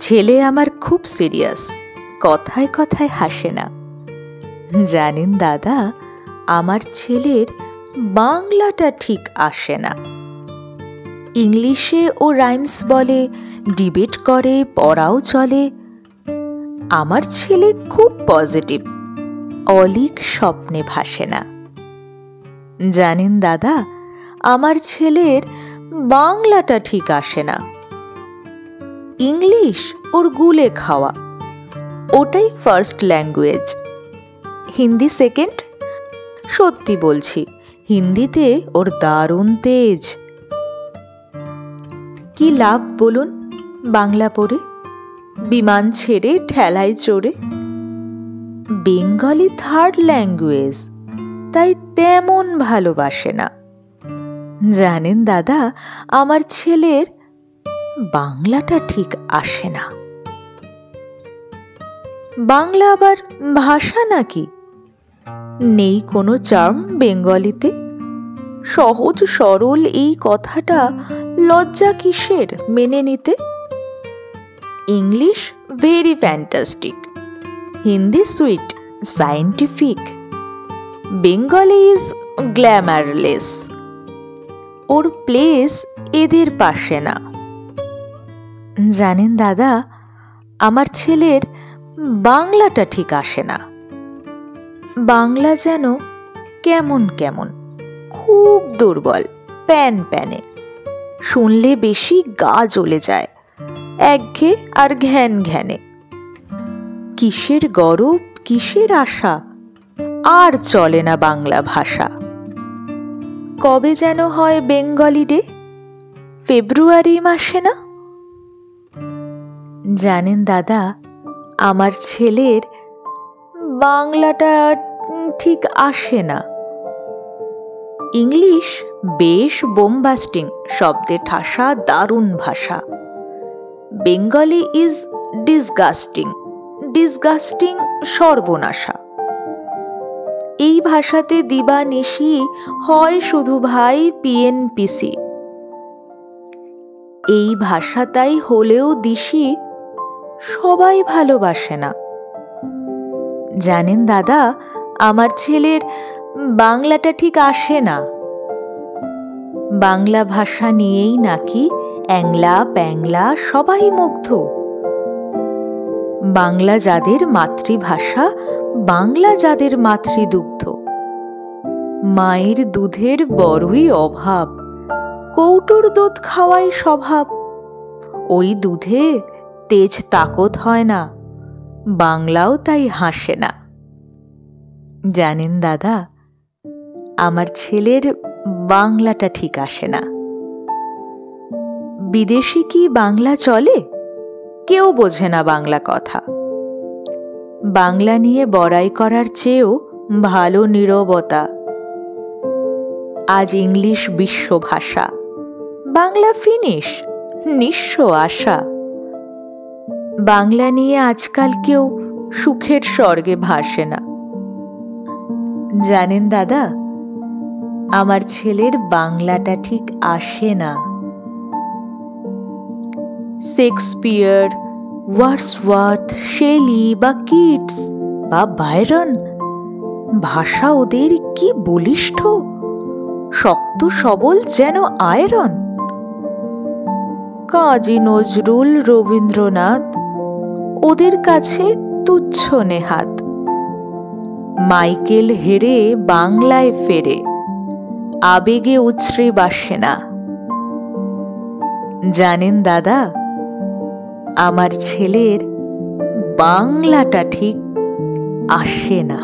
ছেলে আমার খুব সিরিয়াস, কথায় কথায় হাসে না। জানেন দাদা, আমার ছেলের বাংলাটা ঠিক আসে না। ইংলিশে ও রাইমস বলে, ডিবেট করে, পড়াও চলে। আমার ছেলে খুব পজিটিভ, অলীক স্বপ্নে ভাসে না। জানেন দাদা, আমার ছেলের বাংলাটা ঠিক আসে না। ইংলিশ ওর গুলে খাওয়া, ওটাই ফার্স্ট ল্যাঙ্গুয়েজ। হিন্দি সেকেন্ড। সত্যি বলছি, হিন্দিতে ওর দারুণ তেজ। কি লাভ বলুন বাংলা পড়ে, বিমান ছেড়ে ঠেলায় চড়ে। বেঙ্গলি থার্ড ল্যাঙ্গুয়েজ, তাই তেমন ভালোবাসে না। জানেন দাদা, আমার ছেলের বাংলাটা ঠিক আসে না। বাংলা আবার ভাষা নাকি? নেই কোনো চার্ম বেঙ্গলিতে? সহজ সরল এই কথাটা লজ্জা কিসের মেনে নিতে? English very fantastic, Hindi sweet scientific, Bengali is glamourless. Or place এদের পাশে না। জানেন দাদা, আমার ছেলের বাংলাটা ঠিক আসে না। বাংলা যেন কেমন কেমন, খুব দুর্বল, প্যান প্যানে। শুনলে বেশি গা জ্বলে যায়, একঘেয়ে আর ঘ্যান ঘ্যানে। কিসের গরব, কিসের আশা, আর চলে না বাংলা ভাষা। কবে যেন হয় বেঙ্গলি ডে, ফেব্রুয়ারি মাসে না? জানেন দাদা, আমার ছেলের বাংলাটা ঠিক আসে না। ইংলিশ বেশ বোমবাস্টিং, শব্দে ঠাসা, দারুণ ভাষা। বেঙ্গলি ইজ ডিসগাস্টিং, ডিসগাস্টিং সর্বনাশা। এই ভাষাতে দিবানিশি হয় শুধু ভাই পিএনপিসি। এই ভাষাটাই হলেও দিশি, সবাই ভালোবাসে না। জানেন দাদা, আমার ছেলের বাংলাটা ঠিক আসে না। বাংলা ভাষা নিয়েই নাকি অ্যাংলা প্যাংলা সবাই মুগ্ধ। বাংলা যাদের মাতৃভাষা, বাংলা যাদের মাতৃদুগ্ধ। মায়ের দুধের বড়ই অভাব, কৌটোর দুধ খাওয়াই স্বভাব। ওই দুধে তেজ তাকত হয় না, বাংলাও তাই হাসে না। জানেন দাদা, আমার ছেলের বাংলাটা ঠিক আসে না। বিদেশে কি বাংলা চলে? কেউ বোঝে না বাংলা কথা। বাংলা নিয়ে বড়াই করার চেয়েও ভালো নীরবতা। আজ ইংলিশ বিশ্বভাষা, বাংলা ফিনিশ, নিঃস্ব আশা। বাংলা নিয়ে আজকাল কেউ সুখের স্বর্গে ভাসে না। জানেন দাদা, আমার ছেলের বাংলাটা ঠিক আসে না। শেক্সপিয়ার, ওয়ার্ডসওয়ার্থ, শেলি বা কিটস বা বায়রন, ভাষা ওদের কি বলিষ্ঠ, শক্ত সবল যেন আয়রন। কাজী নজরুল, রবীন্দ্রনাথ ওদের কাছে তুচ্ছ নেহাত। মাইকেল হেরে বাংলায় ফেরে, আবেগে উছড়ে বাসে না। জানেন দাদা, আমার ছেলের বাংলাটা ঠিক আসে না।